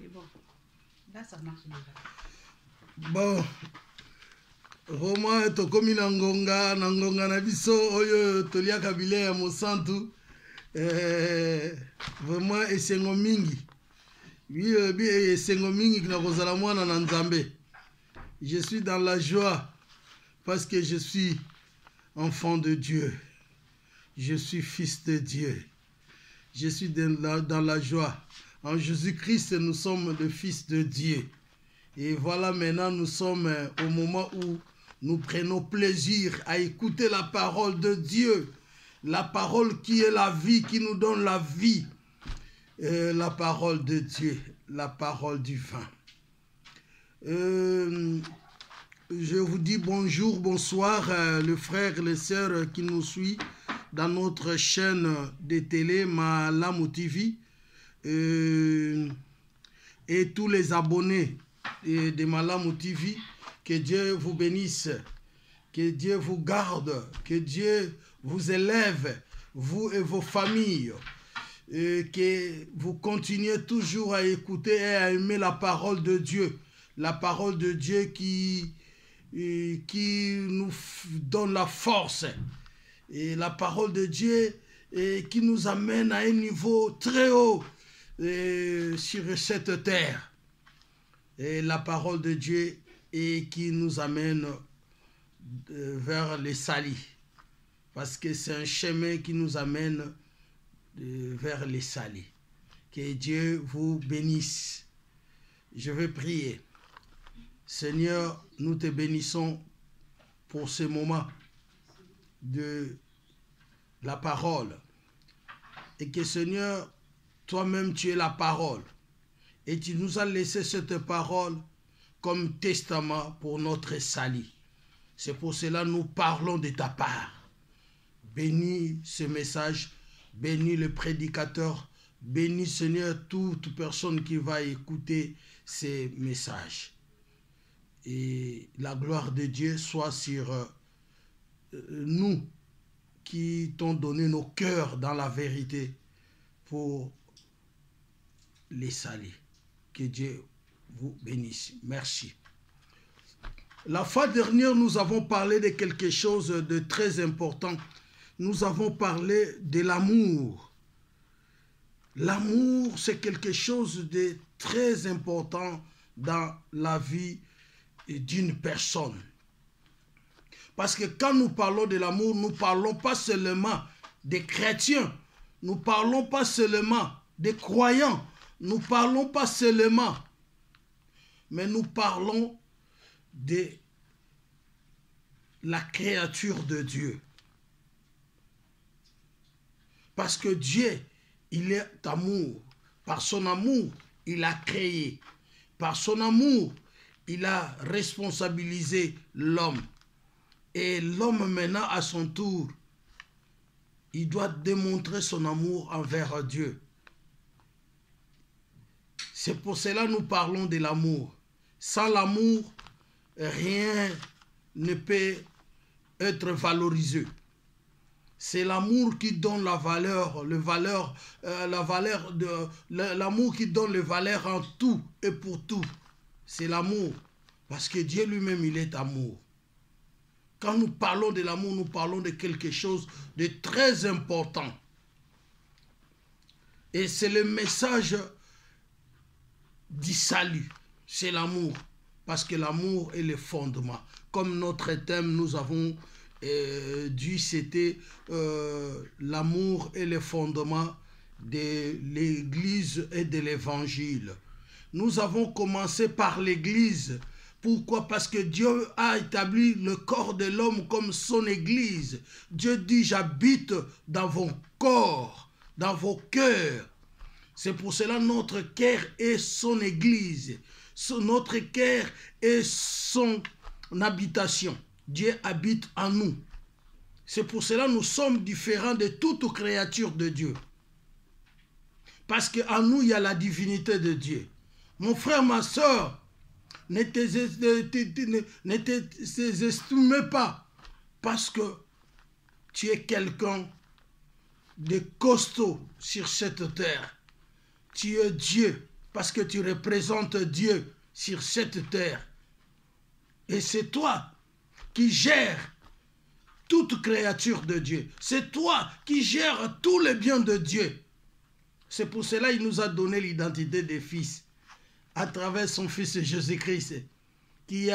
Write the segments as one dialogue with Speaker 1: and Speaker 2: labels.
Speaker 1: C'est bon. Là, ça marche déjà.
Speaker 2: Bon. Roma tokomi na ngonga na biso oyo toliaka bile ya mosantu. Vraiment esengo mingi. Oui, esengo mingi na kozala mwana na Nzambe. Je suis dans la joie parce que je suis enfant de Dieu. Je suis fils de Dieu. Je suis dans la joie. En Jésus-Christ, nous sommes le fils de Dieu. Et voilà, maintenant, nous sommes au moment où nous prenons plaisir à écouter la parole de Dieu. La parole qui est la vie, qui nous donne la vie. La parole de Dieu, la parole du vin. Je vous dis bonjour, bonsoir, les frères et les sœurs qui nous suivent dans notre chaîne de télé Malamu TV et tous les abonnés de Malamu TV. Que Dieu vous bénisse, que Dieu vous garde, que Dieu vous élève, vous et vos familles, et que vous continuez toujours à écouter et à aimer la parole de Dieu. La parole de Dieu qui nous donne la force. Et la parole de Dieu qui nous amène à un niveau très haut sur cette terre. Et la parole de Dieu qui nous amène vers les salis. Parce que c'est un chemin qui nous amène vers les salis. Que Dieu vous bénisse. Je vais prier. Seigneur, nous te bénissons pour ce moment de la parole. Et que Seigneur, toi-même tu es la parole. Et tu nous as laissé cette parole comme testament pour notre salut. C'est pour cela que nous parlons de ta part. Bénis ce message, bénis le prédicateur, bénis Seigneur toute personne qui va écouter ces messages. Et la gloire de Dieu soit sur nous qui t'ont donné nos cœurs dans la vérité pour les saluer. Que Dieu vous bénisse. Merci. La fois dernière, nous avons parlé de quelque chose de très important. Nous avons parlé de l'amour. L'amour, c'est quelque chose de très important dans la vie d'une personne. Parce que quand nous parlons de l'amour, nous ne parlons pas seulement des chrétiens, nous ne parlons pas seulement des croyants, nous ne parlons pas seulement, mais nous parlons de la créature de Dieu. Parce que Dieu, il est amour. Par son amour, il a créé. Par son amour, il a responsabilisé l'homme. Et l'homme maintenant, à son tour, il doit démontrer son amour envers Dieu. C'est pour cela que nous parlons de l'amour. Sans l'amour, rien ne peut être valorisé. C'est l'amour qui donne la valeur, l'amour qui donne les valeurs en tout et pour tout. C'est l'amour. Parce que Dieu lui-même, il est amour. Quand nous parlons de l'amour, nous parlons de quelque chose de très important. Et c'est le message du salut. C'est l'amour. Parce que l'amour est le fondement. Comme notre thème, nous avons dit, c'était l'amour est le fondement de l'Église et de l'Évangile. Nous avons commencé par l'Église. Pourquoi? Parce que Dieu a établi le corps de l'homme comme son Église. Dieu dit, j'habite dans vos corps, dans vos cœurs. C'est pour cela que notre cœur est son Église. Notre cœur est son habitation. Dieu habite en nous. C'est pour cela que nous sommes différents de toute créature de Dieu. Parce qu'en nous, il y a la divinité de Dieu. Mon frère, ma soeur, ne t'estime pas parce que tu es quelqu'un de costaud sur cette terre. Tu es Dieu. parce que tu représentes Dieu sur cette terre. Et c'est toi qui gères toute créature de Dieu. C'est toi qui gères tous les biens de Dieu. C'est pour cela qu'il nous a donné l'identité des fils à travers son Fils Jésus-Christ qui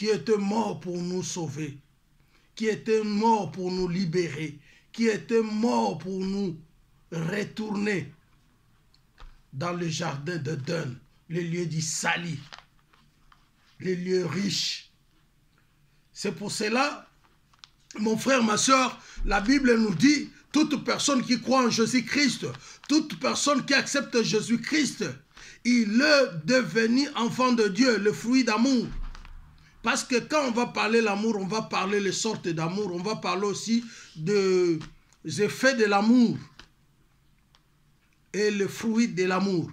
Speaker 2: était mort pour nous sauver, qui était mort pour nous libérer, qui était mort pour nous retourner dans le jardin d'Éden, le lieu du salut, le lieu riche. C'est pour cela, mon frère, ma soeur, la Bible nous dit, toute personne qui croit en Jésus-Christ, toute personne qui accepte Jésus-Christ, il est devenu enfant de Dieu, le fruit d'amour. Parce que quand on va parler l'amour, on va parler les sortes d'amour, on va parler aussi des effets de l'amour et le fruit de l'amour.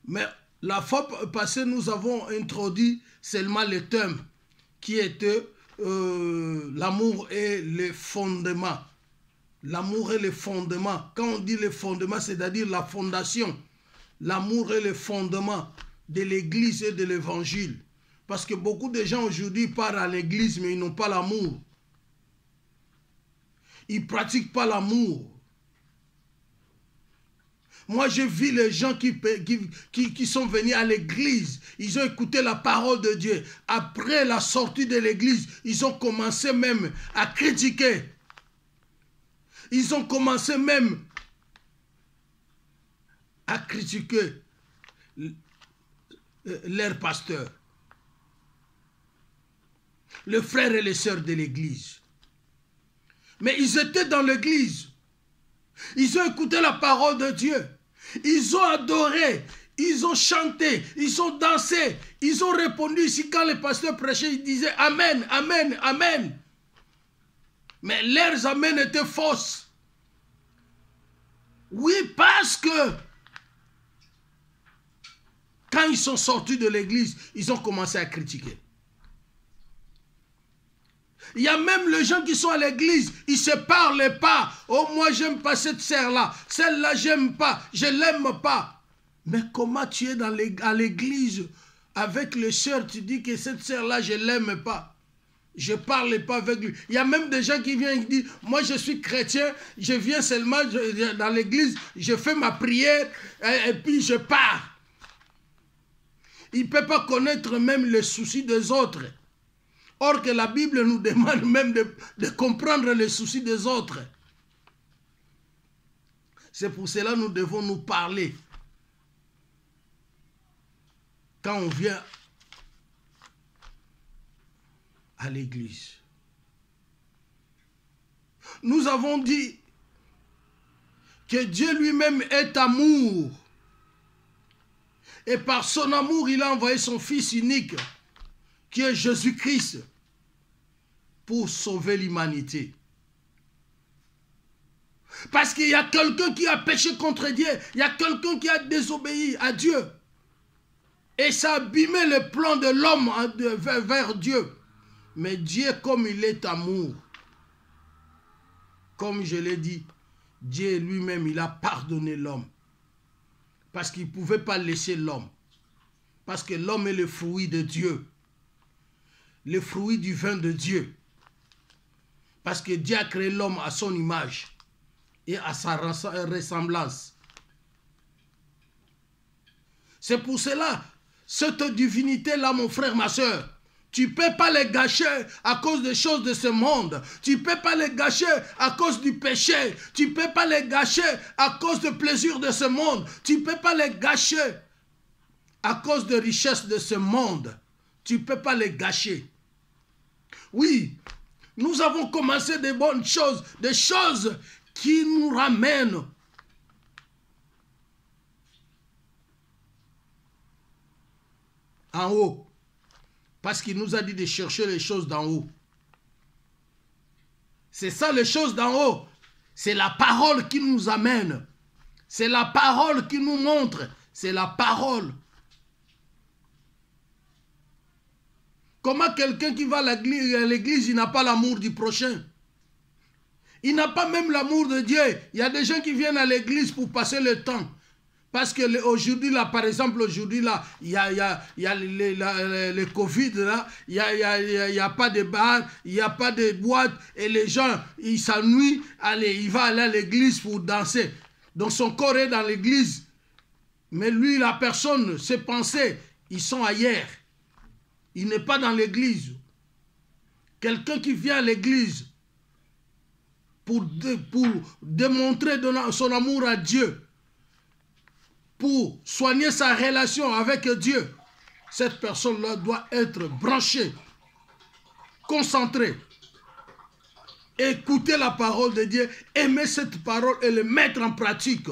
Speaker 2: Mais la fois passée, nous avons introduit seulement le thème qui était l'amour et le fondement. L'amour est le fondement. Quand on dit le fondement, c'est-à-dire la fondation. L'amour est le fondement de l'église et de l'évangile. Parce que beaucoup de gens aujourd'hui partent à l'église, mais ils n'ont pas l'amour. Ils ne pratiquent pas l'amour. Moi, j'ai vu les gens qui sont venus à l'église. Ils ont écouté la parole de Dieu. Après la sortie de l'église, ils ont commencé même à critiquer. Ils ont commencé même à critiquer leur pasteur, les frères et les sœurs de l'église. Mais ils étaient dans l'église. Ils ont écouté la parole de Dieu. Ils ont adoré. Ils ont chanté. Ils ont dansé. Ils ont répondu ici quand le pasteur prêchait. Ils disaient Amen, Amen, Amen. Mais leurs Amen étaient fausses. Oui, parce que quand ils sont sortis de l'église, ils ont commencé à critiquer. Il y a même les gens qui sont à l'église, ils ne se parlent pas. Oh, moi, j'aime pas cette sœur-là. Celle-là, j'aime pas. Je l'aime pas. Mais comment tu es à l'église avec les sœurs, tu dis que cette sœur-là, je l'aime pas. Je ne parle pas avec lui. Il y a même des gens qui viennent et disent, moi, je suis chrétien, je viens seulement dans l'église, je fais ma prière et puis je pars. Il ne peut pas connaître même les soucis des autres. Or que la Bible nous demande même de comprendre les soucis des autres. C'est pour cela que nous devons nous parler. Quand on vient à l'église. Nous avons dit que Dieu lui-même est amour. Et par son amour, il a envoyé son Fils unique, qui est Jésus-Christ, pour sauver l'humanité. Parce qu'il y a quelqu'un qui a péché contre Dieu, il y a quelqu'un qui a désobéi à Dieu. Et ça a abîmé le plan de l'homme vers Dieu. Mais Dieu, comme il est amour, comme je l'ai dit, Dieu lui-même, il a pardonné l'homme. Parce qu'il ne pouvait pas laisser l'homme. Parce que l'homme est le fruit de Dieu. Le fruit du vin de Dieu. Parce que Dieu a créé l'homme à son image et à sa ressemblance. C'est pour cela, cette divinité-là, mon frère, ma soeur, tu ne peux pas les gâcher à cause des choses de ce monde. Tu ne peux pas les gâcher à cause du péché. Tu ne peux pas les gâcher à cause des plaisirs de ce monde. Tu ne peux pas les gâcher à cause des richesses de ce monde. Tu ne peux pas les gâcher. Oui, nous avons commencé des bonnes choses, des choses qui nous ramènent en haut. Parce qu'il nous a dit de chercher les choses d'en haut. C'est ça les choses d'en haut. C'est la parole qui nous amène. C'est la parole qui nous montre. C'est la parole. Comment quelqu'un qui va à l'église, il n'a pas l'amour du prochain? Il n'a pas même l'amour de Dieu. Il y a des gens qui viennent à l'église pour passer le temps. Parce que aujourd'hui, là, par exemple, aujourd'hui, là, il y a le Covid, là, il y a pas de bar, il n'y a pas de boîte, et les gens, ils s'ennuient, il va aller à l'église pour danser. Donc son corps est dans l'église. Mais lui, la personne, ses pensées, ils sont ailleurs. Il n'est pas dans l'église. Quelqu'un qui vient à l'église pour démontrer son amour à Dieu, pour soigner sa relation avec Dieu, cette personne-là doit être branchée, concentrée, écouter la parole de Dieu, aimer cette parole et le mettre en pratique.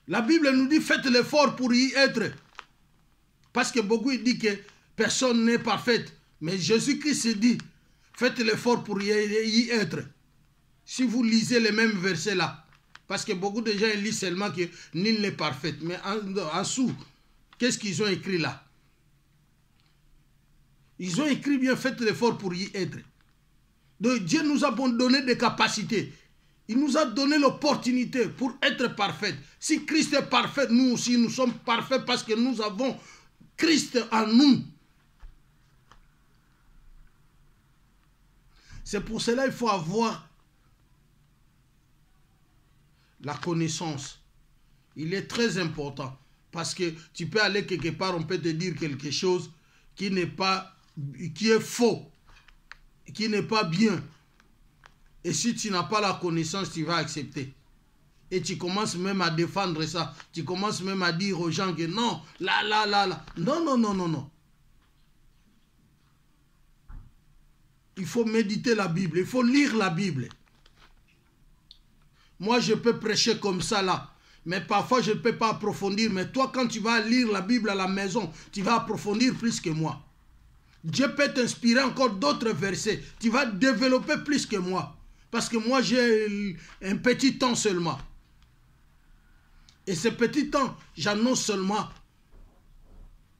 Speaker 2: La Bible nous dit, faites l'effort pour y être. Parce que beaucoup disent que personne n'est parfait. Mais Jésus-Christ dit, faites l'effort pour y être. Si vous lisez les mêmes versets là, parce que beaucoup de gens lisent seulement que nul n'est parfait. Mais en dessous, qu'est-ce qu'ils ont écrit là? Ils ont écrit bien, faites l'effort pour y être. Donc Dieu nous a donné des capacités. Il nous a donné l'opportunité pour être parfait. Si Christ est parfait, nous aussi nous sommes parfaits parce que nous avons Christ en nous. C'est pour cela qu'il faut avoir la connaissance. Il est très important. Parce que tu peux aller quelque part, on peut te dire quelque chose qui est faux, qui n'est pas bien. Et si tu n'as pas la connaissance, tu vas accepter. Et tu commences même à défendre ça. Tu commences même à dire aux gens que non, là. Non. Il faut méditer la Bible, il faut lire la Bible. Moi, je peux prêcher comme ça là, mais parfois je ne peux pas approfondir. Mais toi, quand tu vas lire la Bible à la maison, tu vas approfondir plus que moi. Dieu peut t'inspirer encore d'autres versets. Tu vas développer plus que moi. Parce que moi, j'ai un petit temps seulement. Et ce petit temps, j'annonce seulement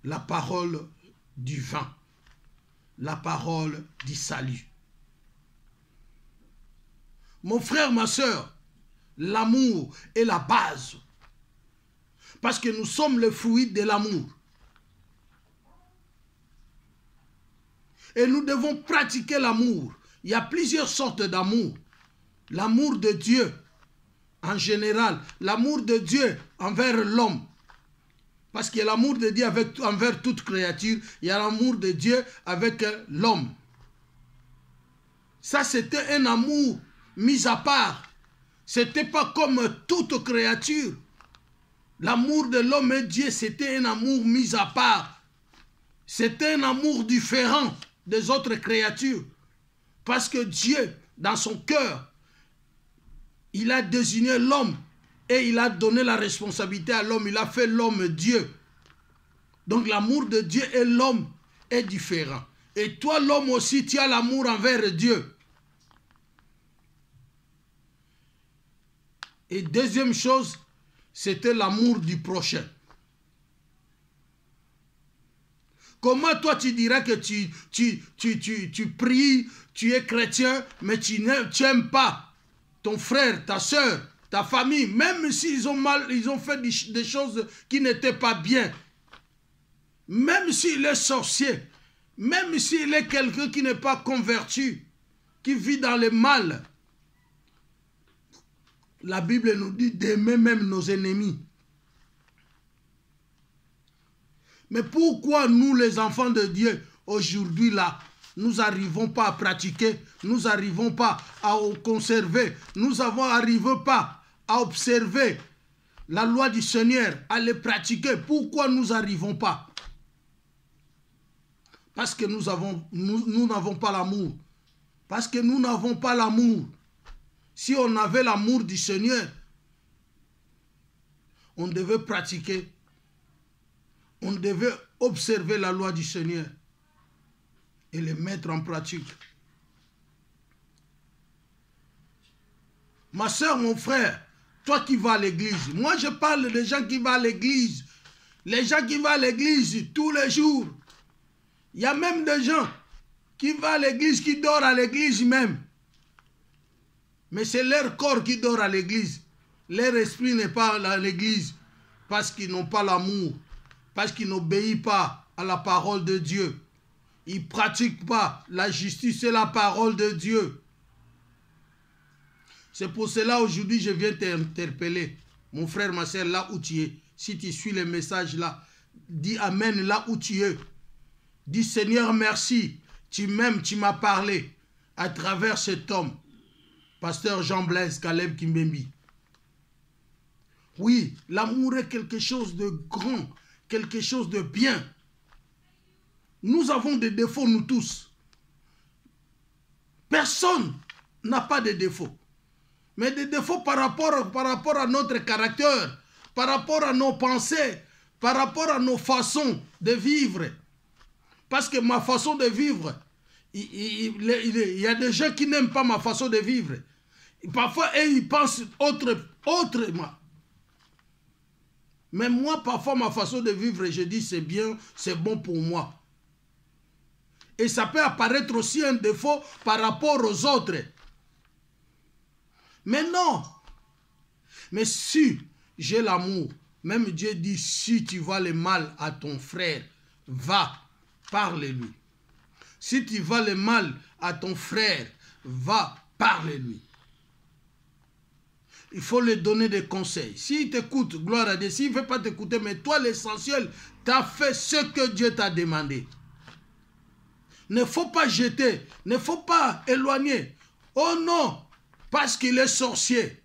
Speaker 2: la parole du vin. La parole du salut. Mon frère, ma soeur, l'amour est la base. Parce que nous sommes le fruit de l'amour. Et nous devons pratiquer l'amour. Il y a plusieurs sortes d'amour. L'amour de Dieu, en général. L'amour de Dieu envers l'homme. Parce qu'il y a l'amour de Dieu envers toute créature. Il y a l'amour de Dieu avec l'homme. Ça, c'était un amour mis à part. C'était pas comme toute créature. L'amour de l'homme et Dieu, c'était un amour mis à part. C'était un amour différent des autres créatures. Parce que Dieu, dans son cœur, il a désigné l'homme et il a donné la responsabilité à l'homme. Il a fait l'homme Dieu. Donc l'amour de Dieu et l'homme est différent. Et toi, l'homme aussi, tu as l'amour envers Dieu. Et deuxième chose, c'était l'amour du prochain. Comment toi tu dirais que tu pries, tu es chrétien, mais tu n'aimes pas ton frère, ta soeur, ta famille, même s'ils ont fait des choses qui n'étaient pas bien, même s'il est sorcier, même s'il est quelqu'un qui n'est pas converti, qui vit dans le mal, la Bible nous dit d'aimer même nos ennemis. Mais pourquoi nous, les enfants de Dieu, aujourd'hui là, nous n'arrivons pas à pratiquer, nous n'arrivons pas à conserver, nous n'arrivons pas à observer la loi du Seigneur, à les pratiquer? Pourquoi nous n'arrivons pas? Parce que nous n'avons pas l'amour. Parce que nous n'avons pas l'amour. Si on avait l'amour du Seigneur, on devait pratiquer. On devait observer la loi du Seigneur et les mettre en pratique. Ma soeur, mon frère, toi qui vas à l'église, moi je parle des gens qui vont à l'église. Les gens qui vont à l'église tous les jours. Il y a même des gens qui vont à l'église, qui dorment à l'église même. Mais c'est leur corps qui dort à l'église. Leur esprit n'est pas à l'église parce qu'ils n'ont pas l'amour, parce qu'ils n'obéissent pas à la parole de Dieu. Ils ne pratiquent pas la justice et la parole de Dieu. C'est pour cela aujourd'hui je viens t'interpeller. Mon frère, ma soeur, là où tu es, si tu suis le message là, dis Amen là où tu es. Dis Seigneur merci, tu m'aimes, tu m'as parlé à travers cet homme, pasteur Jean-Blaise Caleb Kimbembi. Oui, l'amour est quelque chose de grand, quelque chose de bien. Nous avons des défauts, nous tous. Personne n'a pas de défauts. Mais des défauts par rapport à notre caractère, par rapport à nos pensées, par rapport à nos façons de vivre. Parce que ma façon de vivre, il y a des gens qui n'aiment pas ma façon de vivre. Parfois, ils pensent autrement. Mais moi, parfois, ma façon de vivre, je dis c'est bien, c'est bon pour moi. Et ça peut apparaître aussi un défaut par rapport aux autres. Mais non. Mais si j'ai l'amour, même Dieu dit, si tu vois le mal à ton frère, va, parle-lui. Si tu vois le mal à ton frère, va, parle-lui. Il faut lui donner des conseils. S'il t'écoute, gloire à Dieu. S'il ne veut pas t'écouter, mais toi, l'essentiel, tu as fait ce que Dieu t'a demandé. Ne faut pas jeter, ne faut pas éloigner. Oh non, parce qu'il est sorcier.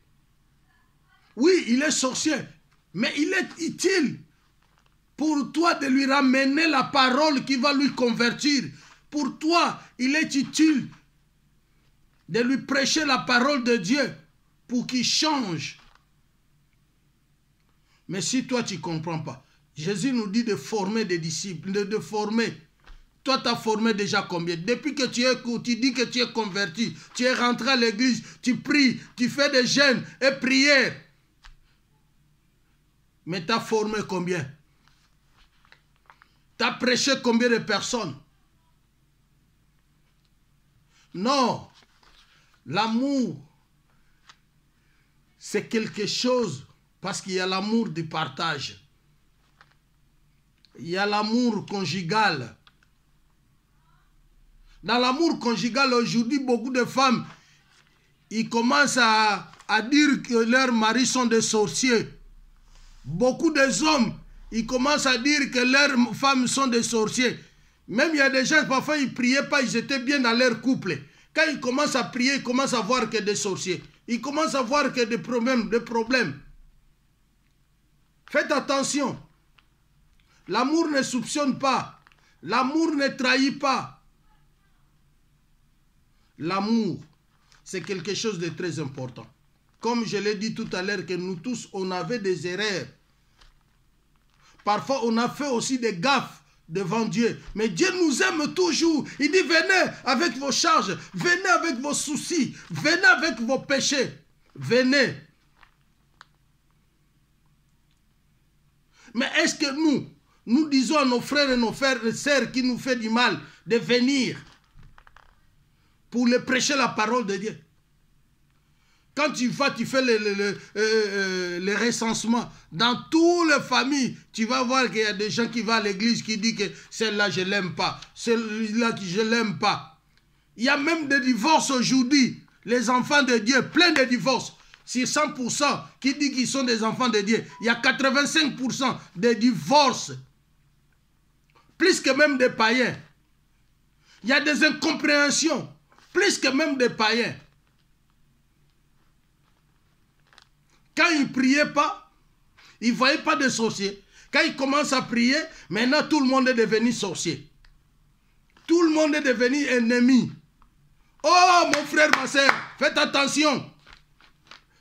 Speaker 2: Oui, il est sorcier, mais il est utile pour toi de lui ramener la parole qui va lui convertir. Pour toi, il est utile de lui prêcher la parole de Dieu pour qu'il change. Mais si toi, tu ne comprends pas, Jésus nous dit de former des disciples, de former. Toi, tu as formé déjà combien? Depuis que tu dis que tu es converti, tu es rentré à l'église, tu pries, tu fais des jeûnes et prières. Mais tu as formé combien? Tu as prêché combien de personnes? Non. L'amour, c'est quelque chose, parce qu'il y a l'amour du partage. Il y a l'amour conjugal. Dans l'amour conjugal, aujourd'hui, beaucoup de femmes, ils commencent à dire que leurs maris sont des sorciers. Beaucoup d'hommes, ils commencent à dire que leurs femmes sont des sorciers. Même il y a des gens, parfois, ils ne priaient pas, ils étaient bien dans leur couple. Quand ils commencent à prier, ils commencent à voir que des sorciers. Ils commencent à voir que des problèmes. Faites attention. L'amour ne soupçonne pas. L'amour ne trahit pas. L'amour, c'est quelque chose de très important. Comme je l'ai dit tout à l'heure, que nous tous, on avait des erreurs. Parfois, on a fait aussi des gaffes devant Dieu. Mais Dieu nous aime toujours. Il dit, venez avec vos charges, venez avec vos soucis, venez avec vos péchés. Venez. Mais est-ce que nous disons à nos frères et sœurs qui nous font du mal de venir pour les prêcher la parole de Dieu? Quand tu vas, tu fais le recensement. Dans toutes les familles, tu vas voir qu'il y a des gens qui vont à l'église qui disent que celle-là, je ne l'aime pas. Celle-là, je ne l'aime pas. Il y a même des divorces aujourd'hui. Les enfants de Dieu, plein de divorces. Sur 100% qui disent qu'ils sont des enfants de Dieu, il y a 85% de divorces. Plus que même des païens. Il y a des incompréhensions. Plus que même des païens. Quand ils ne priaient pas, ils ne voyaient pas de sorciers. Quand ils commencent à prier, maintenant tout le monde est devenu sorcier. Tout le monde est devenu ennemi. Oh mon frère, ma soeur, faites attention.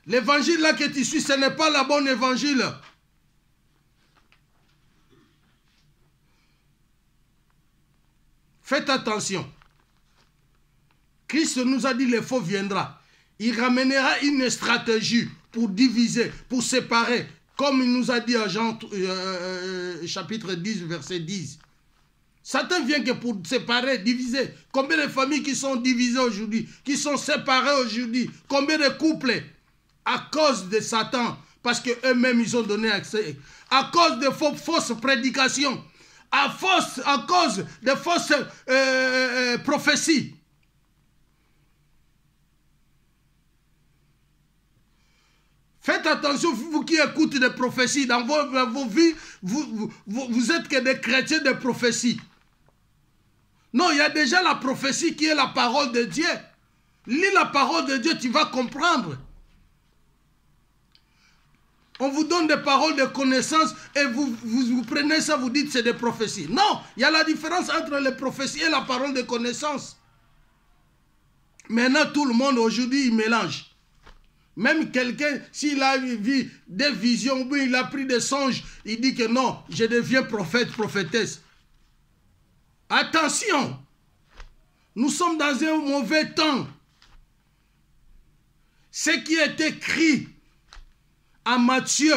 Speaker 2: L'évangile là que tu suis, ce n'est pas la bonne évangile. Faites attention. Christ nous a dit le faux viendra. Il ramènera une stratégie pour diviser, pour séparer. Comme il nous a dit à Jean chapitre 10, verset 10. Satan vient que pour séparer, diviser. Combien de familles qui sont divisées aujourd'hui, qui sont séparées aujourd'hui? Combien de couples à cause de Satan? Parce qu'eux-mêmes, ils ont donné accès. À cause de fausses prédications. À cause de fausses prophéties. Faites attention, vous qui écoutez des prophéties, dans vos vies, vous êtes que des chrétiens de prophéties. Non, il y a déjà la prophétie qui est la parole de Dieu. Lis la parole de Dieu, tu vas comprendre. On vous donne des paroles de connaissance et vous prenez ça, vous dites c'est des prophéties. Non, il y a la différence entre les prophéties et la parole de connaissance. Maintenant, tout le monde aujourd'hui, il mélange. Même quelqu'un, s'il a vu des visions, ou il a pris des songes, il dit que non, je deviens prophète, prophétesse. Attention, nous sommes dans un mauvais temps. Ce qui est écrit en Matthieu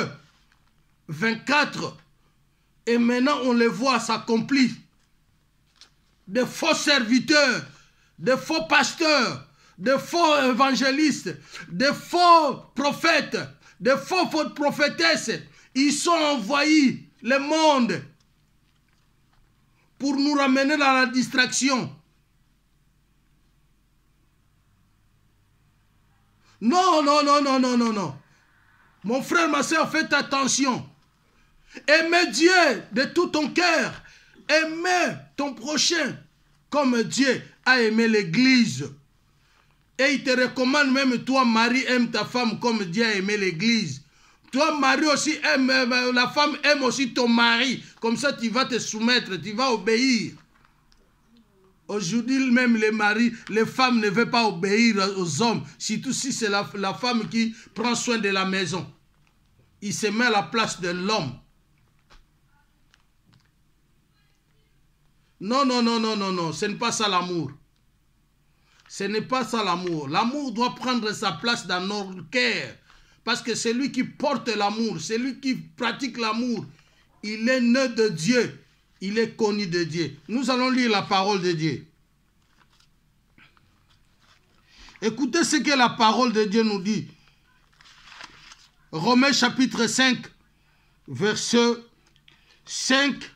Speaker 2: 24, et maintenant on le voit s'accomplir. Des faux serviteurs, des faux pasteurs, des faux évangélistes, des faux prophètes, des fausses prophétesses, ils sont envoyés le monde pour nous ramener dans la distraction. Non, non, non, non, non, non, non. Mon frère, ma soeur, faites attention. Aimez Dieu de tout ton cœur. Aimez ton prochain comme Dieu a aimé l'Église. Et il te recommande même, toi, Marie, aime ta femme comme Dieu a aimé l'Église. Toi, Marie aussi, la femme aime aussi ton mari. Comme ça, tu vas te soumettre, tu vas obéir. Aujourd'hui, même les maris, les femmes ne veulent pas obéir aux hommes. Surtout si c'est la femme qui prend soin de la maison. Il se met à la place de l'homme. Non, non, non, non, non, non. Ce n'est pas ça l'amour. Ce n'est pas ça l'amour. L'amour doit prendre sa place dans notre cœur. Parce que c'est lui qui porte l'amour. C'est lui qui pratique l'amour. Il est né de Dieu. Il est connu de Dieu. Nous allons lire la parole de Dieu. Écoutez ce que la parole de Dieu nous dit. Romains chapitre 5, verset 5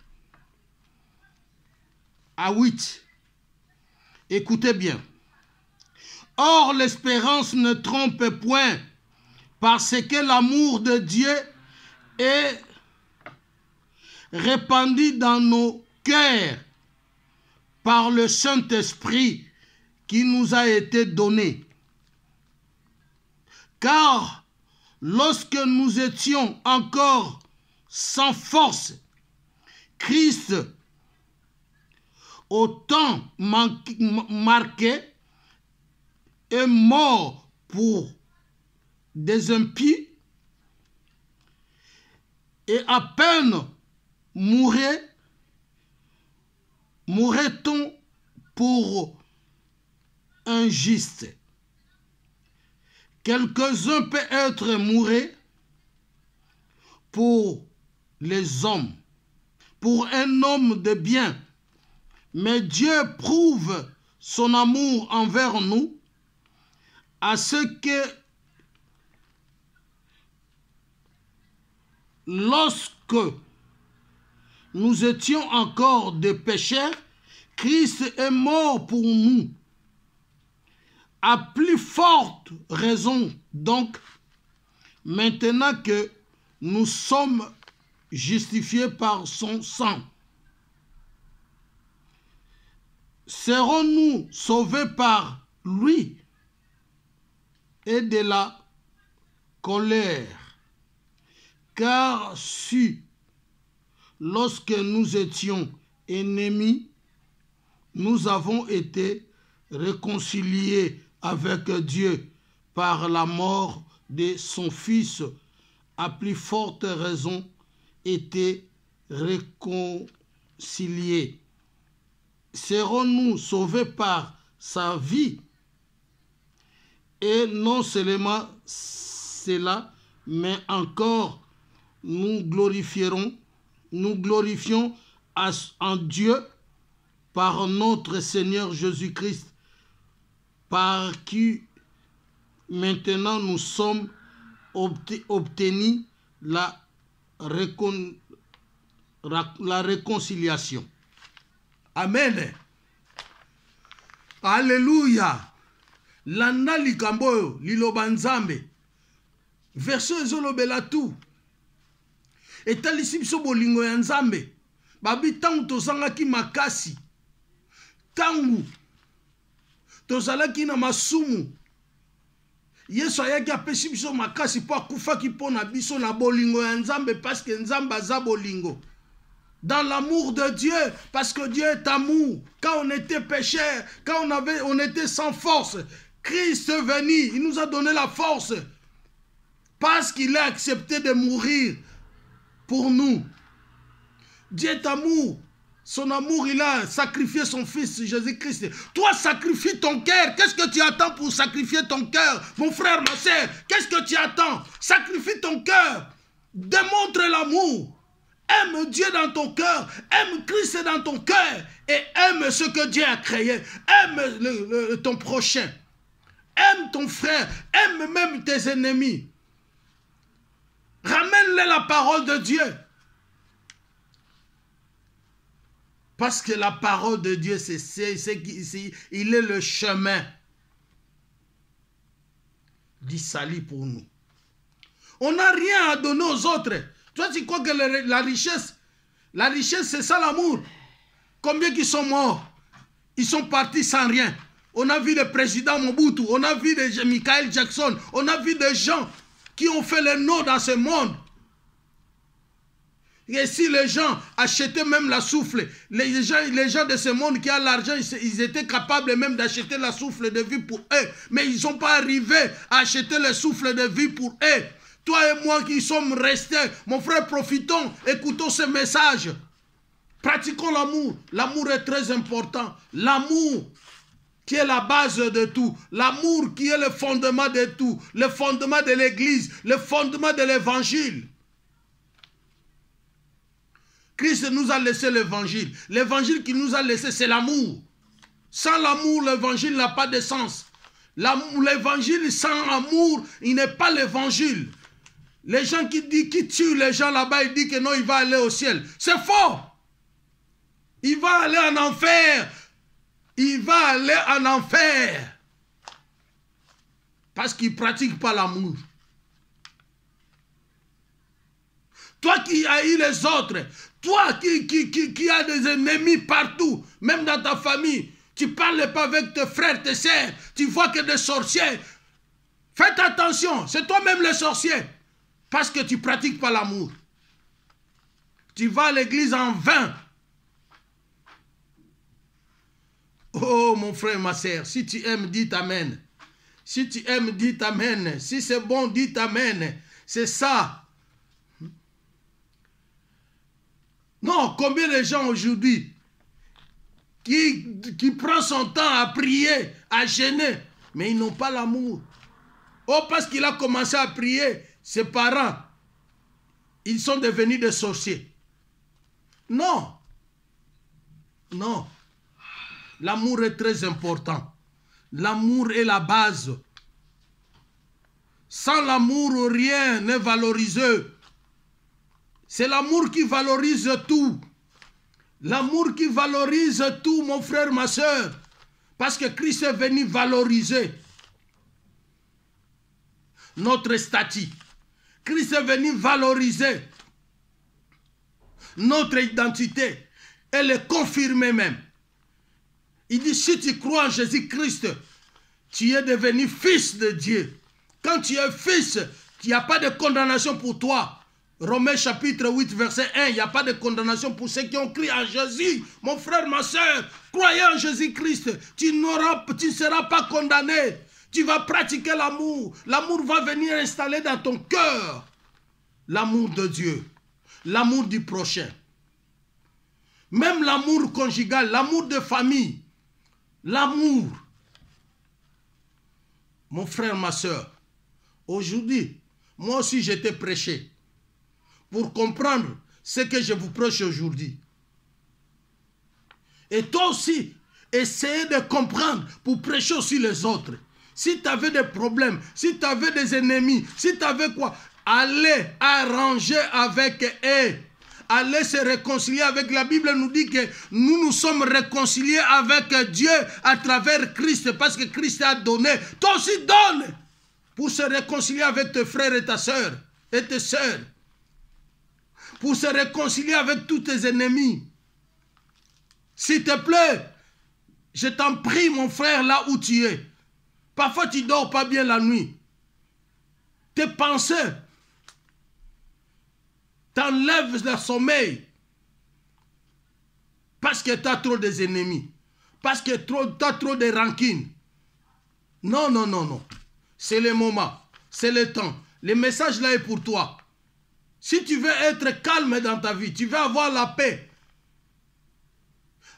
Speaker 2: à 8. Écoutez bien. Or, l'espérance ne trompe point, parce que l'amour de Dieu est répandu dans nos cœurs par le Saint-Esprit qui nous a été donné. Car lorsque nous étions encore sans force, Christ, au temps marqué, est mort pour des impies, et à peine mourrait-on pour un juste. Quelques-uns peuvent être mourus pour les hommes, pour un homme de bien, mais Dieu prouve son amour envers nous à ce que lorsque nous étions encore des pécheurs, Christ est mort pour nous. À plus forte raison, donc, maintenant que nous sommes justifiés par son sang, serons-nous sauvés par lui et de la colère? Car si, lorsque nous étions ennemis, nous avons été réconciliés avec Dieu par la mort de son Fils, à plus forte raison, été réconciliés. Serons-nous sauvés par sa vie? Et non seulement cela, mais encore nous glorifions en Dieu par notre Seigneur Jésus-Christ, par qui maintenant nous sommes obtenus la réconciliation. Amen. Alléluia. Landa likambo liloba nzambe. Verso ezolobela tout. Etalisi biso bolingo ya nzambe. Babi tangu tozangaki makasi. Tangu tozalaki na masumu. Yesu ayaki apesi biso makasi po akufaki po na biso na bolingo ya nzambe parce que nzambe aza bolingo. Dans l'amour de Dieu, parce que Dieu est amour. Quand on était pécheur, quand on était sans force, Christ est venu, il nous a donné la force. Parce qu'il a accepté de mourir pour nous. Dieu est amour. Son amour, il a sacrifié son fils Jésus-Christ. Toi, sacrifie ton cœur. Qu'est-ce que tu attends pour sacrifier ton cœur? Mon frère, ma soeur, qu'est-ce que tu attends? Sacrifie ton cœur. Démontre l'amour. Aime Dieu dans ton cœur, aime Christ dans ton cœur et aime ce que Dieu a créé. Aime ton prochain, aime ton frère, aime même tes ennemis. Ramène-les la parole de Dieu. Parce que la parole de Dieu, il est le chemin du salut pour nous. On n'a rien à donner aux autres. Toi, tu crois que la richesse, c'est ça l'amour. Combien qui sont morts? Ils sont partis sans rien. On a vu le président Mobutu, on a vu Michael Jackson, on a vu des gens qui ont fait le nom dans ce monde. Et si les gens achetaient même la souffle, les gens de ce monde qui ont l'argent, ils étaient capables même d'acheter la souffle de vie pour eux. Mais ils ne sont pas arrivés à acheter le souffle de vie pour eux. Toi et moi qui sommes restés, mon frère, profitons, écoutons ce message. Pratiquons l'amour. L'amour est très important. L'amour qui est la base de tout. L'amour qui est le fondement de tout. Le fondement de l'Église. Le fondement de l'Évangile. Christ nous a laissé l'Évangile. L'Évangile qu'il nous a laissé, c'est l'amour. Sans l'amour, l'Évangile n'a pas de sens. L'Évangile sans amour, il n'est pas l'Évangile. Les gens qui tuent les gens là-bas, ils disent que non, il va aller au ciel. C'est faux. Il va aller en enfer. Il va aller en enfer. Parce qu'il ne pratique pas l'amour. Toi qui haïs les autres, toi qui as des ennemis partout, même dans ta famille, tu ne parles pas avec tes frères, tes sœurs, tu vois que des sorciers. Faites attention, c'est toi-même le sorcier. Parce que tu ne pratiques pas l'amour. Tu vas à l'église en vain. Oh mon frère, ma soeur, si tu aimes, dis amen. Si tu aimes, dis amen. Si c'est bon, dis amen. C'est ça. Non, combien de gens aujourd'hui qui prend son temps à prier, à jeûner, mais ils n'ont pas l'amour. Oh, parce qu'il a commencé à prier, ses parents, ils sont devenus des sorciers. Non. Non. L'amour est très important. L'amour est la base. Sans l'amour, rien n'est valorisé. C'est l'amour qui valorise tout. L'amour qui valorise tout, mon frère, ma soeur. Parce que Christ est venu valoriser notre statut. Christ est venu valoriser notre identité et le confirmer même. Il dit, si tu crois en Jésus-Christ, tu es devenu fils de Dieu. Quand tu es fils, il n'y a pas de condamnation pour toi. Romains chapitre 8, verset 1, il n'y a pas de condamnation pour ceux qui ont cru en Jésus. Mon frère, ma soeur, croyez en Jésus-Christ, tu ne seras pas condamné. Tu vas pratiquer l'amour. L'amour va venir installer dans ton cœur l'amour de Dieu, l'amour du prochain. Même l'amour conjugal, l'amour de famille, l'amour. Mon frère, ma soeur, aujourd'hui, moi aussi j'étais prêché pour comprendre ce que je vous prêche aujourd'hui. Et toi aussi, essayez de comprendre pour prêcher aussi les autres. Si tu avais des problèmes, si tu avais des ennemis, si tu avais quoi, allez arranger avec eux. Allez se réconcilier avec. La Bible nous dit que nous nous sommes réconciliés avec Dieu à travers Christ, parce que Christ a donné. Toi aussi donne pour se réconcilier avec tes frères et ta soeur et tes soeurs. Pour se réconcilier avec tous tes ennemis. S'il te plaît, je t'en prie mon frère, là où tu es. Parfois tu ne dors pas bien la nuit. Tes pensées t'enlèvent le sommeil. Parce que tu as trop des ennemis. Parce que tu as trop de rancune. Non, non, non, non. C'est le moment. C'est le temps. Le message là est pour toi. Si tu veux être calme dans ta vie, tu veux avoir la paix,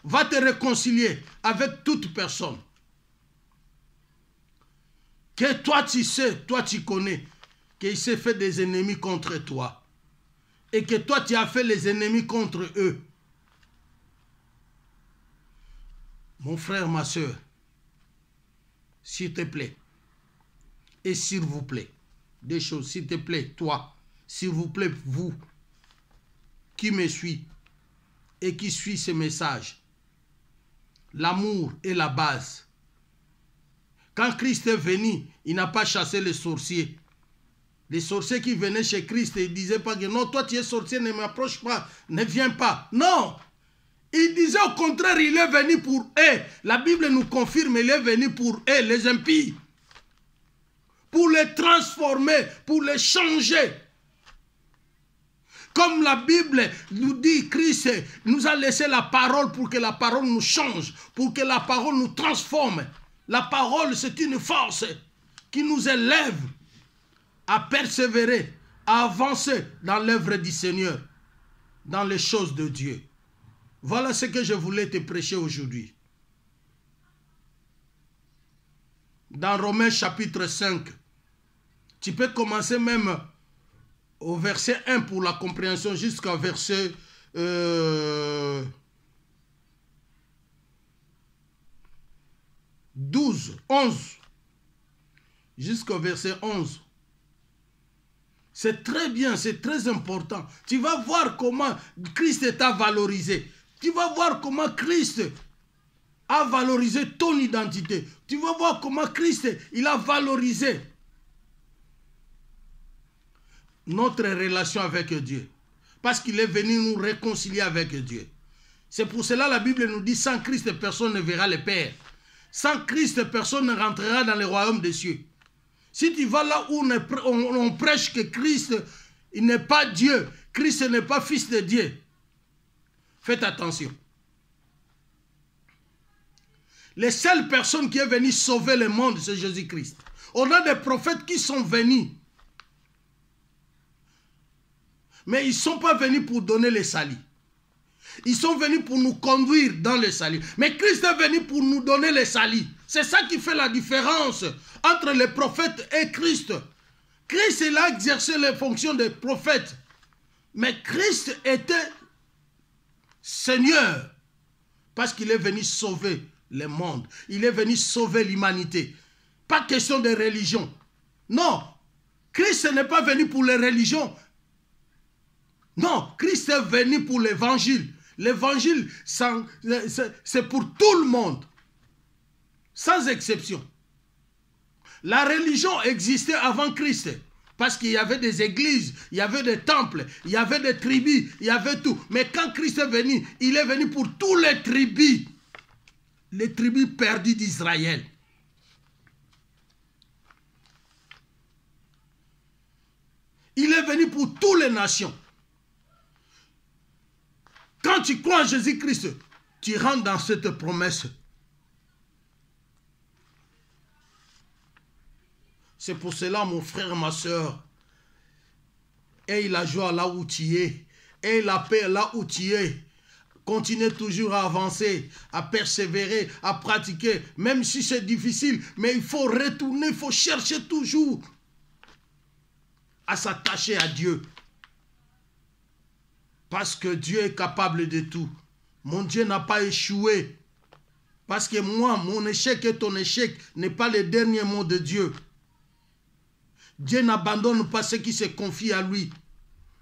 Speaker 2: va te réconcilier avec toute personne. Que toi tu sais, toi tu connais, qu'il s'est fait des ennemis contre toi. Et que toi tu as fait les ennemis contre eux. Mon frère, ma soeur, s'il te plaît, et s'il vous plaît, des choses, s'il te plaît, toi, s'il vous plaît, vous, qui me suit et qui suit ce message, l'amour est la base. Quand Christ est venu, il n'a pas chassé les sorciers. Les sorciers qui venaient chez Christ, ils ne disaient pas que non, toi tu es sorcier, ne m'approche pas, ne viens pas. Non! Il disait au contraire, il est venu pour eux. La Bible nous confirme, il est venu pour eux, les impies. Pour les transformer, pour les changer. Comme la Bible nous dit, Christ nous a laissé la parole pour que la parole nous change, pour que la parole nous transforme. La parole, c'est une force qui nous élève à persévérer, à avancer dans l'œuvre du Seigneur, dans les choses de Dieu. Voilà ce que je voulais te prêcher aujourd'hui. Dans Romains chapitre 5, tu peux commencer même au verset 1 pour la compréhension jusqu'au verset 11. Jusqu'au verset 11. C'est très bien, c'est très important. Tu vas voir comment Christ t'a valorisé. Tu vas voir comment Christ a valorisé ton identité. Tu vas voir comment Christ, il a valorisé notre relation avec Dieu. Parce qu'il est venu nous réconcilier avec Dieu. C'est pour cela que la Bible nous dit, sans Christ, personne ne verra le Père. Sans Christ, personne ne rentrera dans le royaume des cieux. Si tu vas là où on prêche que Christ, il n'est pas Dieu, Christ n'est pas fils de Dieu, faites attention. Les seules personnes qui sont venues sauver le monde, c'est Jésus-Christ. On a des prophètes qui sont venus. Mais ils ne sont pas venus pour donner le salut. Ils sont venus pour nous conduire dans le salut. Mais Christ est venu pour nous donner le salut. C'est ça qui fait la différence entre les prophètes et Christ. Christ, il a exercé les fonctions de prophète. Mais Christ était Seigneur. Parce qu'il est venu sauver le monde. Il est venu sauver l'humanité. Pas question de religion. Non. Christ n'est pas venu pour les religions. Non. Christ est venu pour l'évangile. L'évangile, c'est pour tout le monde. Sans exception. La religion existait avant Christ. Parce qu'il y avait des églises, il y avait des temples, il y avait des tribus, il y avait tout. Mais quand Christ est venu, il est venu pour tous les tribus perdues d'Israël. Il est venu pour toutes les nations. Quand tu crois en Jésus-Christ, tu rentres dans cette promesse. C'est pour cela, mon frère, ma soeur, aie la joie là où tu es, aie la paix là où tu es. Continue toujours à avancer, à persévérer, à pratiquer, même si c'est difficile, mais il faut retourner, il faut chercher toujours à s'attacher à Dieu. Parce que Dieu est capable de tout. Mon Dieu n'a pas échoué. Parce que moi, mon échec et ton échec n'est pas le dernier mot de Dieu. Dieu n'abandonne pas ceux qui se confient à lui.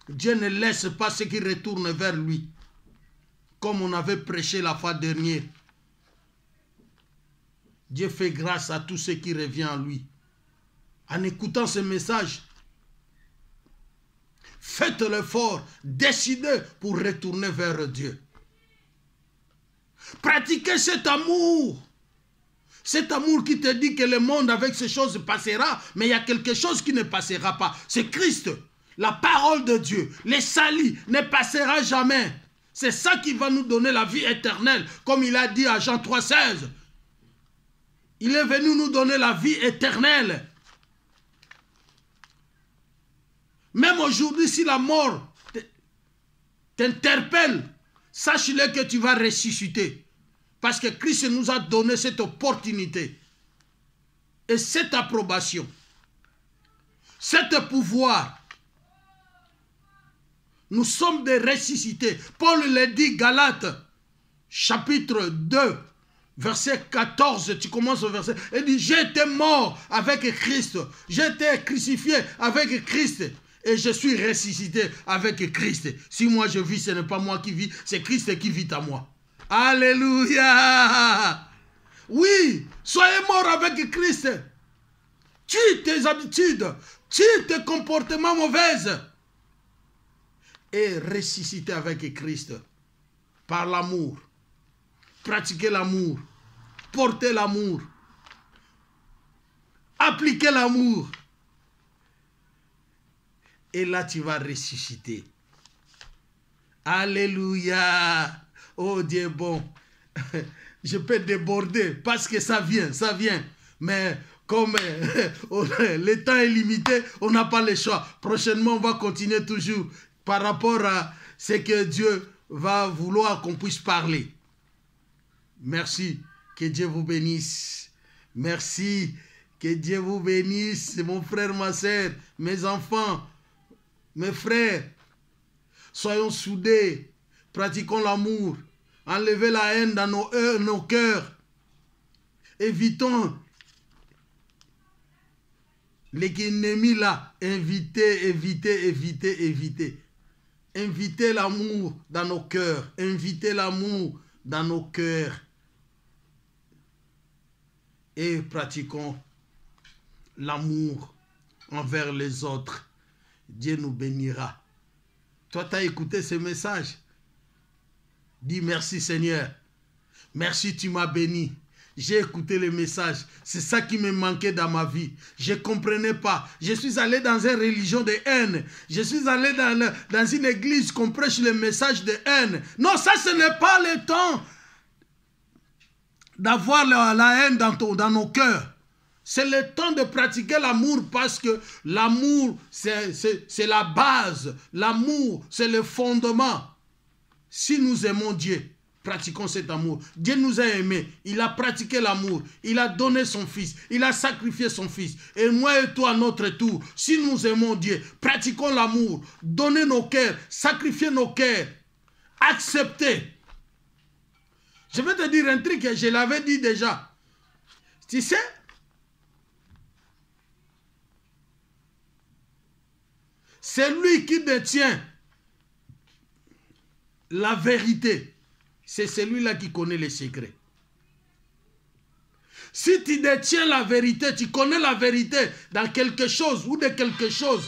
Speaker 2: Dieu ne laisse pas ceux qui retournent vers lui. Comme on avait prêché la fois dernière. Dieu fait grâce à tous ceux qui reviennent à lui. En écoutant ce message, faites l'effort, décidez pour retourner vers Dieu. Pratiquez cet amour. Cet amour qui te dit que le monde avec ces choses passera, mais il y a quelque chose qui ne passera pas. C'est Christ, la parole de Dieu. Les salis ne passera jamais. C'est ça qui va nous donner la vie éternelle, comme il a dit à Jean 3,16. Il est venu nous donner la vie éternelle. Même aujourd'hui, si la mort t'interpelle, sache-le que tu vas ressusciter. Parce que Christ nous a donné cette opportunité et cette approbation, cet pouvoir. Nous sommes des ressuscités. Paul le dit, Galates, chapitre 2, verset 14, tu commences au verset, il dit, j'étais mort avec Christ, j'étais crucifié avec Christ. Et je suis ressuscité avec Christ. Si moi je vis, ce n'est pas moi qui vis, c'est Christ qui vit à moi. Alléluia. Oui, soyez mort avec Christ. Tue tes habitudes, tue tes comportements mauvais. Et ressuscité avec Christ. Par l'amour. Pratiquez l'amour. Portez l'amour. Appliquez l'amour. Et là, tu vas ressusciter. Alléluia. Oh Dieu bon. Je peux déborder parce que ça vient. Mais comme le temps est limité, on n'a pas le choix. Prochainement, on va continuer toujours par rapport à ce que Dieu va vouloir qu'on puisse parler. Merci. Que Dieu vous bénisse. Merci. Que Dieu vous bénisse, mon frère, ma soeur, mes enfants. Mes frères, soyons soudés, pratiquons l'amour, enlevez la haine dans nos cœurs, évitons l'ennemi là, évitez. Invitez l'amour dans nos cœurs, et pratiquons l'amour envers les autres. Dieu nous bénira. Toi, tu as écouté ce message. Dis merci Seigneur. Merci, tu m'as béni. J'ai écouté le message. C'est ça qui me manquait dans ma vie. Je ne comprenais pas. Je suis allé dans une religion de haine. Je suis allé dans une église qu'on prêche le message de haine. Non, ça, ce n'est pas le temps d'avoir la haine dans nos cœurs. C'est le temps de pratiquer l'amour parce que l'amour, c'est la base. L'amour, c'est le fondement. Si nous aimons Dieu, pratiquons cet amour. Dieu nous a aimés. Il a pratiqué l'amour. Il a donné son fils. Il a sacrifié son fils. Et moi et toi, à notre tour, si nous aimons Dieu, pratiquons l'amour. Donnez nos cœurs. Sacrifiez nos cœurs. Acceptez. Je vais te dire un truc que je l'avais dit déjà. Tu sais, celui qui détient la vérité, c'est celui-là qui connaît les secrets. Si tu détiens la vérité, tu connais la vérité dans quelque chose ou de quelque chose.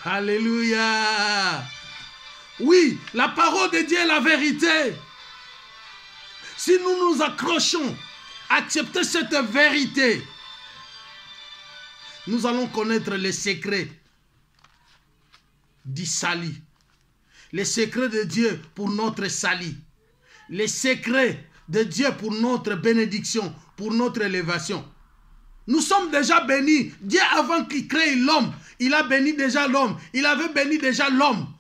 Speaker 2: Alléluia. Oui, la parole de Dieu est la vérité. Si nous nous accrochons, acceptez cette vérité, nous allons connaître les secrets du salut. Les secrets de Dieu pour notre salut. Les secrets de Dieu pour notre bénédiction, pour notre élévation. Nous sommes déjà bénis. Dieu, avant qu'il crée l'homme, il a béni déjà l'homme. Il avait béni déjà l'homme.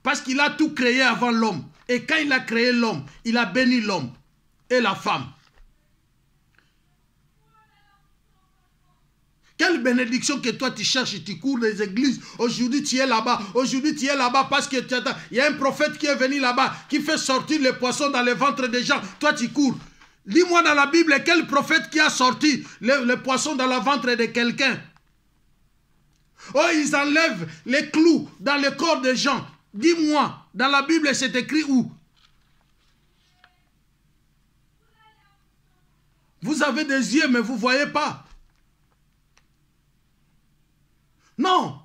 Speaker 2: Parce qu'il a tout créé avant l'homme. Et quand il a créé l'homme, il a béni l'homme et la femme. Quelle bénédiction que toi tu cherches et tu cours les églises. Aujourd'hui tu es là-bas. Aujourd'hui tu es là-bas parce que il y a un prophète qui est venu là-bas, qui fait sortir les poissons dans les ventres des gens. Toi tu cours. Dis-moi dans la Bible quel prophète qui a sorti les poissons dans le ventre de quelqu'un. Oh, ils enlèvent les clous dans le corps des gens. Dis-moi, dans la Bible c'est écrit où? Vous avez des yeux mais vous ne voyez pas. Non.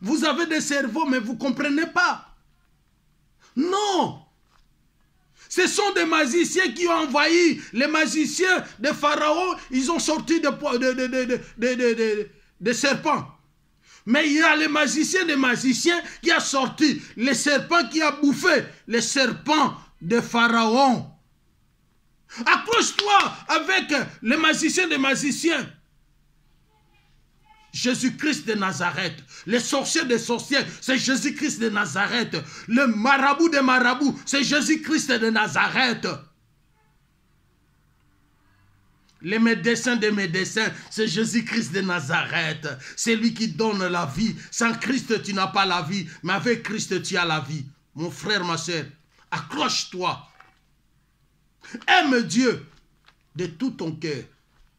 Speaker 2: Vous avez des cerveaux, mais vous ne comprenez pas. Non. Ce sont des magiciens qui ont envahi. Les magiciens de Pharaon, ils ont sorti des serpents. Mais il y a les magiciens des magiciens qui a sorti les serpents qui a bouffé les serpents de Pharaon. Accroche-toi avec les magiciens des magiciens. Jésus-Christ de Nazareth, les sorciers des sorciers, c'est Jésus-Christ de Nazareth. Le marabout des marabouts, c'est Jésus-Christ de Nazareth. Les médecins des médecins, c'est Jésus-Christ de Nazareth. C'est lui qui donne la vie. Sans Christ, tu n'as pas la vie, mais avec Christ, tu as la vie. Mon frère, ma soeur, accroche-toi. Aime Dieu de tout ton cœur.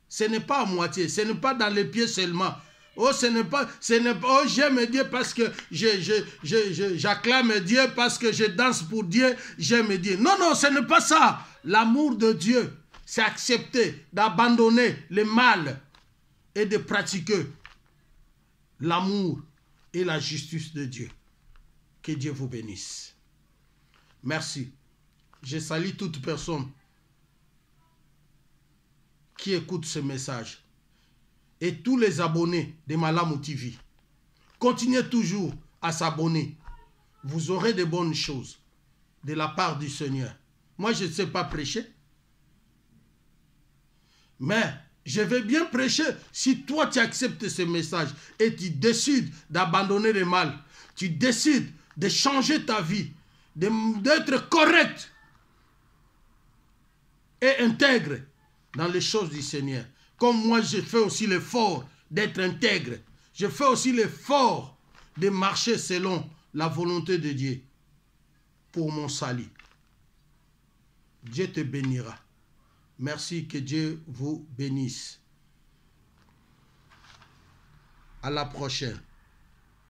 Speaker 2: Ce n'est pas à moitié, ce n'est pas dans les pieds seulement. Oh, oh, j'aime Dieu parce que j'acclame Dieu, parce que je danse pour Dieu, j'aime Dieu. Non, non, ce n'est pas ça. L'amour de Dieu, c'est accepter d'abandonner le mal et de pratiquer l'amour et la justice de Dieu. Que Dieu vous bénisse. Merci. Je salue toute personne qui écoute ce message. Et tous les abonnés de Malamu TV, continuez toujours à s'abonner. Vous aurez de bonnes choses de la part du Seigneur. Moi, je ne sais pas prêcher. Mais je vais bien prêcher si toi, tu acceptes ce message et tu décides d'abandonner le mal. Tu décides de changer ta vie, d'être correct et intègre dans les choses du Seigneur. Comme moi, je fais aussi l'effort d'être intègre. Je fais aussi l'effort de marcher selon la volonté de Dieu pour mon salut. Dieu te bénira. Merci, que Dieu vous bénisse. À la prochaine.